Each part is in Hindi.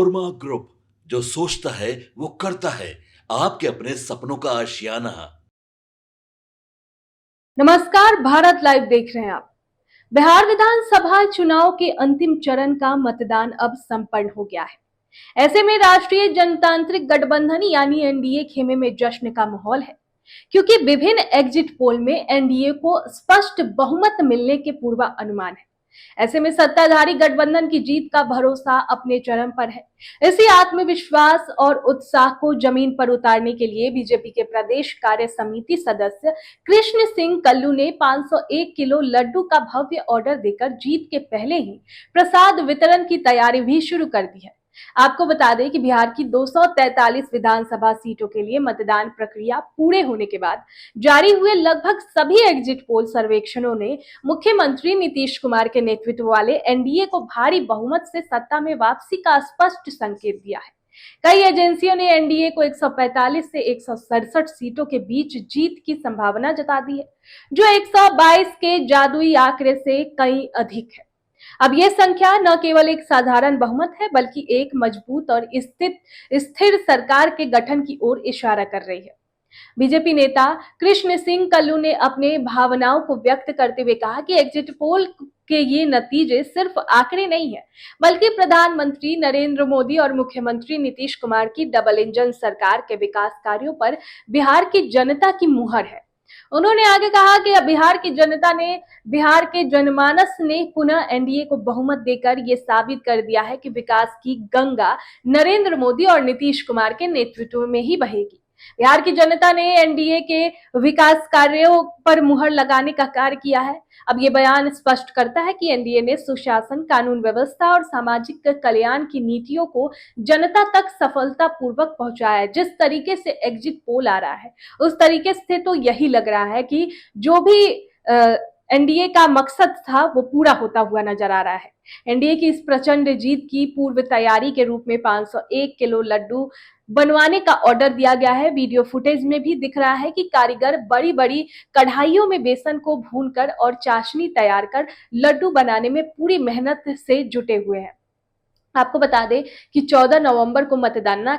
कोरमा ग्रुप, जो सोचता है वो करता है। आपके अपने सपनों का आशियाना। नमस्कार, भारत लाइव देख रहे हैं आप। बिहार विधानसभा चुनाव के अंतिम चरण का मतदान अब संपन्न हो गया है। ऐसे में राष्ट्रीय जनतांत्रिक गठबंधन यानी एनडीए खेमे में जश्न का माहौल है, क्योंकि विभिन्न एग्जिट पोल में एनडीए को स्पष्ट बहुमत मिलने के पूर्वानुमान है। ऐसे में सत्ताधारी गठबंधन की जीत का भरोसा अपने चरम पर है। इसी आत्मविश्वास और उत्साह को जमीन पर उतारने के लिए बीजेपी के प्रदेश कार्य समिति सदस्य कृष्ण सिंह कल्लू ने 501 किलो लड्डू का भव्य ऑर्डर देकर जीत के पहले ही प्रसाद वितरण की तैयारी भी शुरू कर दी है। आपको बता दें कि बिहार की 243 विधानसभा सीटों के लिए मतदान प्रक्रिया पूरे होने के बाद जारी हुए लगभग सभी एग्जिट पोल सर्वेक्षणों ने मुख्यमंत्री नीतीश कुमार के नेतृत्व वाले एनडीए को भारी बहुमत से सत्ता में वापसी का स्पष्ट संकेत दिया है। कई एजेंसियों ने एनडीए को 145 से 167 सीटों के बीच जीत की संभावना जता दी है, जो 122 के जादुई आंकड़े से कहीं अधिक है। अब यह संख्या न केवल एक साधारण बहुमत है, बल्कि एक मजबूत और स्थिर सरकार के गठन की ओर इशारा कर रही है। बीजेपी नेता कृष्ण सिंह कल्लू ने अपने भावनाओं को व्यक्त करते हुए कहा कि एग्जिट पोल के ये नतीजे सिर्फ आंकड़े नहीं है, बल्कि प्रधानमंत्री नरेंद्र मोदी और मुख्यमंत्री नीतीश कुमार की डबल इंजन सरकार के विकास कार्यों पर बिहार की जनता की मुहर है। उन्होंने आगे कहा कि बिहार के जनमानस ने पुनः एनडीए को बहुमत देकर ये साबित कर दिया है कि विकास की गंगा नरेंद्र मोदी और नीतीश कुमार के नेतृत्व में ही बहेगी। बिहार की जनता ने एनडीए के विकास कार्यों पर मुहर लगाने का कार्य किया है। अब ये बयान स्पष्ट करता है कि एनडीए ने सुशासन, कानून व्यवस्था और सामाजिक कल्याण की नीतियों को जनता तक सफलतापूर्वक पहुंचाया है। जिस तरीके से एग्जिट पोल आ रहा है, उस तरीके से तो यही लग रहा है कि जो भी एनडीए का मकसद था वो पूरा होता हुआ नजर आ रहा है। एनडीए की इस प्रचंड जीत की पूर्व तैयारी के रूप में 501 किलो लड्डू बनवाने का ऑर्डर दिया गया है। वीडियो फुटेज में भी दिख रहा है कि कारीगर बड़ी बड़ी कढ़ाइयों में बेसन को भूनकर और चाशनी तैयार कर लड्डू बनाने में पूरी मेहनत से जुटे हुए हैं। आपको बता दें कि 14 नवंबर को मतगणना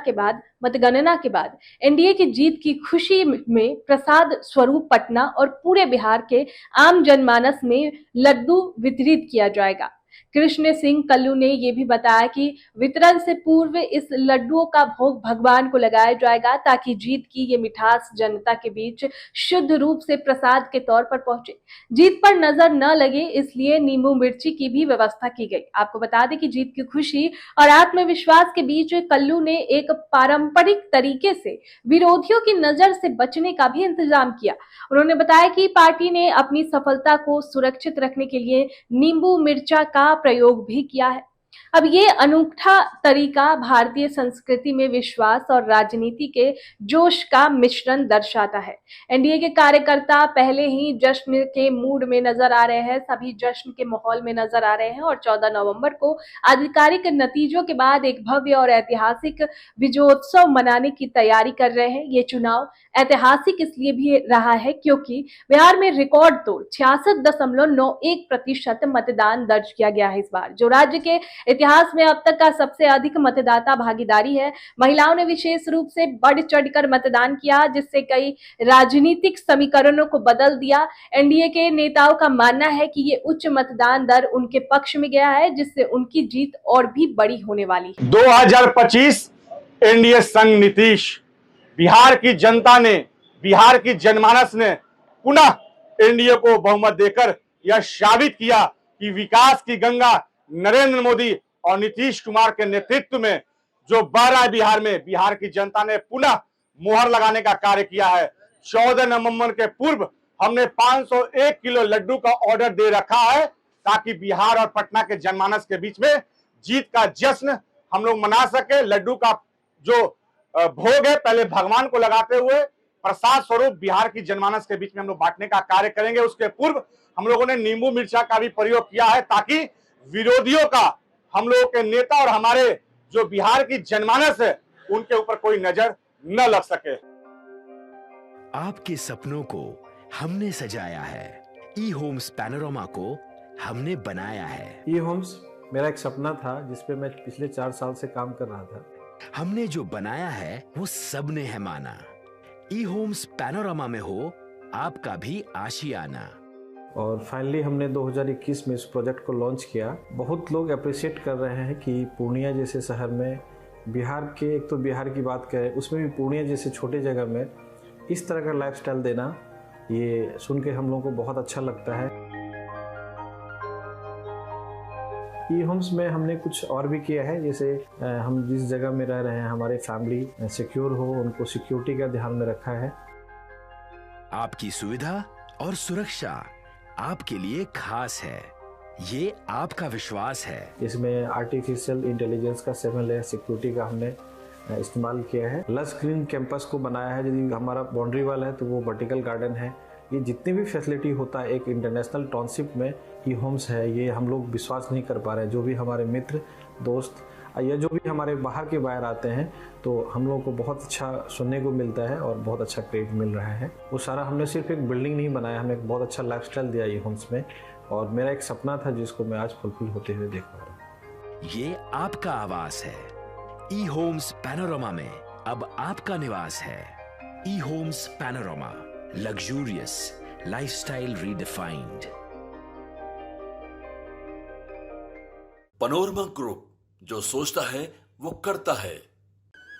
के बाद एनडीए की जीत की खुशी में प्रसाद स्वरूप पटना और पूरे बिहार के आम जनमानस में लड्डू वितरित किया जाएगा। कृष्ण सिंह कल्लू ने यह भी बताया कि वितरण से पूर्व इस लड्डुओं का भोग भगवान को लगाया जाएगा, ताकि जीत की ये मिठास जनता के बीच शुद्ध रूप से प्रसाद के तौर पर पहुंचे। जीत पर नजर न लगे, इसलिए नींबू मिर्ची की भी व्यवस्था की गई। आपको बता दें कि जीत की खुशी और आत्मविश्वास के बीच कल्लू ने एक पारंपरिक तरीके से विरोधियों की नजर से बचने का भी इंतजाम किया। उन्होंने बताया कि पार्टी ने अपनी सफलता को सुरक्षित रखने के लिए नींबू मिर्चा का प्रयोग भी किया है। अब ये अनूठा तरीका भारतीय संस्कृति में विश्वास और राजनीति के जोश का मिश्रण दर्शाता है। एनडीए के कार्यकर्ता पहले ही जश्न के मूड में नजर आ रहे हैं, सभी जश्न के माहौल में नजर आ रहे हैं और 14 नवंबर को आधिकारिक नतीजों के बाद एक भव्य और ऐतिहासिक विजयोत्सव मनाने की तैयारी कर रहे हैं। ये चुनाव ऐतिहासिक इसलिए भी रहा है क्योंकि बिहार में रिकॉर्ड तोड़ 66.91% मतदान दर्ज किया गया है इस बार, जो राज्य के इतिहास में अब तक का सबसे अधिक मतदाता भागीदारी है। महिलाओं ने विशेष रूप से बढ़ चढ़कर मतदान किया, जिससे कई राजनीतिक समीकरणों को बदल दिया। एनडीए के नेताओं का मानना है कि ये उच्च मतदान दर उनके पक्ष में गया है, जिससे उनकी जीत और भी बड़ी होने वाली है। 2025 एनडीए संग नीतीश, बिहार की जनता ने, बिहार की जनमानस ने पुनः एनडीए को बहुमत देकर यह साबित किया कि विकास की गंगा नरेंद्र मोदी और नीतीश कुमार के नेतृत्व में जो बह रहा है बिहार में, बिहार की जनता ने पुनः मुहर लगाने का कार्य किया है। 14 नवंबर के पूर्व हमने 501 किलो लड्डू का ऑर्डर दे रखा है, ताकि बिहार और पटना के जनमानस के बीच में जीत का जश्न हम लोग मना सके। लड्डू का जो भोग है पहले भगवान को लगाते हुए प्रसाद स्वरूप बिहार की जनमानस के बीच में हम लोग बांटने का कार्य करेंगे। उसके पूर्व हम लोगों ने नींबू मिर्चा का भी प्रयोग किया है, ताकि विरोधियों का, हम लोगों के नेता और हमारे जो बिहार की जनमानस है उनके ऊपर कोई नजर न लग सके। आपके सपनों को हमने सजाया है, ई होम्स पैनोरमा को हमने बनाया है। ई होम्स मेरा एक सपना था जिस पे मैं पिछले 4 साल से काम कर रहा था। हमने जो बनाया है वो सबने है माना। ई होम्स पैनोरामा में हो आपका भी आशियाना। और फाइनली हमने 2021 में इस प्रोजेक्ट को लॉन्च किया। बहुत लोग अप्रिशिएट कर रहे हैं कि पूर्णिया जैसे शहर में, बिहार के, एक तो बिहार की बात करें उसमें भी पूर्णिया जैसे छोटे जगह में इस तरह का लाइफस्टाइल देना, ये सुन के हम लोगों को बहुत अच्छा लगता है। ई होम्स में हमने कुछ और भी किया है, जैसे हम जिस जगह में रह रहे हैं हमारे फैमिली सिक्योर हो, उनको सिक्योरिटी का ध्यान में रखा है। आपकी सुविधा और सुरक्षा आपके लिए खास है, ये आपका विश्वास है। इसमें आर्टिफिशियल इंटेलिजेंस का 7 लेयर सिक्योरिटी का हमने इस्तेमाल किया है। लस ग्रीन कैंपस को बनाया है। यदि हमारा बाउंड्री वाल है तो वो वर्टिकल गार्डन है। ये जितनी भी फैसिलिटी होता है एक इंटरनेशनल टाउनशिप में ई होम्स है, ये हम लोग विश्वास नहीं कर पा रहे हैं। जो भी हमारे मित्र दोस्त या जो भी हमारे बाहर के बाहर आते हैं तो हम लोगों को बहुत अच्छा सुनने को मिलता है और बहुत अच्छा क्रेडिट मिल रहा है। वो सारा हमने सिर्फ एक बिल्डिंग नहीं बनाया, हमें एक बहुत अच्छा लाइफस्टाइल दिया ई होम्स में, और मेरा एक सपना था जिसको मैं आज फुलफिल होते हुए देख पा रहा हूँ। ये आपका आवास है। ई होम्स पैनोरामा में अब आपका निवास है। E homes Panorama, luxurious lifestyle redefined. Panorama group, जो सोचता है वो करता है।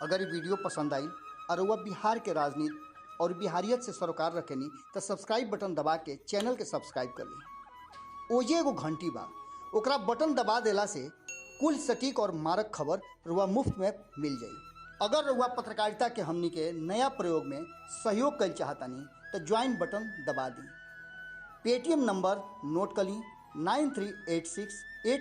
अगर ये वीडियो पसंद आई और वह बिहार के राजनीति और बिहारियत से सरोकार रखेनी तो सब्सक्राइब बटन दबा के चैनल के सब्सक्राइब कर ली। ओजे एगो घंटी बा, ओकरा बटन दबा देला से कुल सटीक और मारक खबर रुआ मुफ्त में मिल जाई। अगर रुआ पत्रकारिता के हमनी के नया प्रयोग में सहयोग कर चाहतानी तो ज्वाइन बटन दबा दी। पेटीएम नंबर नोट कर ली 9386